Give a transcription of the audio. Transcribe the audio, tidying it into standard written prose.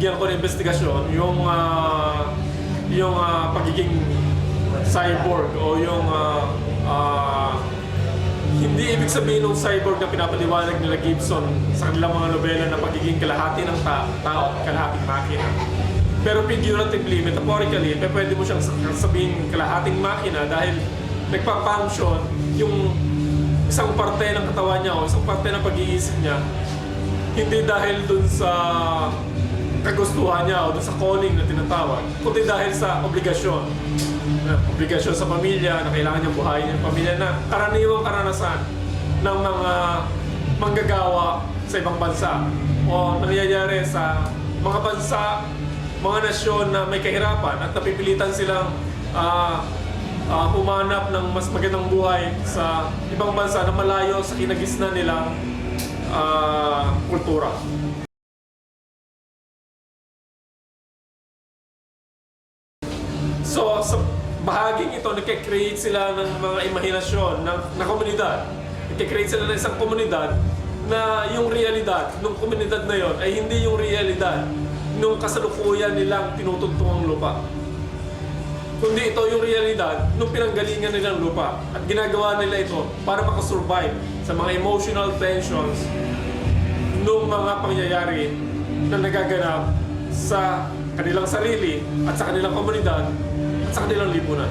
binigyan ko ng investigasyon yung pagiging cyborg o yung hindi ibig sabihin ng cyborg na pinapaliwanag nila Gibson sa kanilang mga nobela na pagiging kalahati ng tao, kalahating makina. Pero figuratively, metaphorically, pwede mo siyang sabihin kalahating makina dahil nagpa-function yung isang parte ng katawan niya o isang parte ng pag-iisip niya, hindi dahil dun sa kagustuhan niya o dun sa calling na tinatawag, kundi dahil sa obligasyon. Obligasyon sa pamilya na kailangan niyang buhayin yung pamilya na karaniwang karanasan ng mga manggagawa sa ibang bansa o nangyayari sa mga bansa, mga nasyon na may kahirapan at napipilitan silang humanap ng mas magandang buhay sa ibang bansa na malayo sa kinagisnan nilang kultura. So, sa bahaging ito, nagkikreate sila ng mga imahinasyon na komunidad. Nagkikreate sila ng isang komunidad na yung realidad ng komunidad na yon ay hindi yung realidad nung kasalukuyan nilang tinutugtungang lupa. Kundi ito yung realidad nung pinanggalingan nilang lupa. At ginagawa nila ito para makasurvive sa mga emotional tensions nung mga pangyayari na nagaganap sa kanilang sarili at sa kanilang komunidad at sa kanilang lipunan.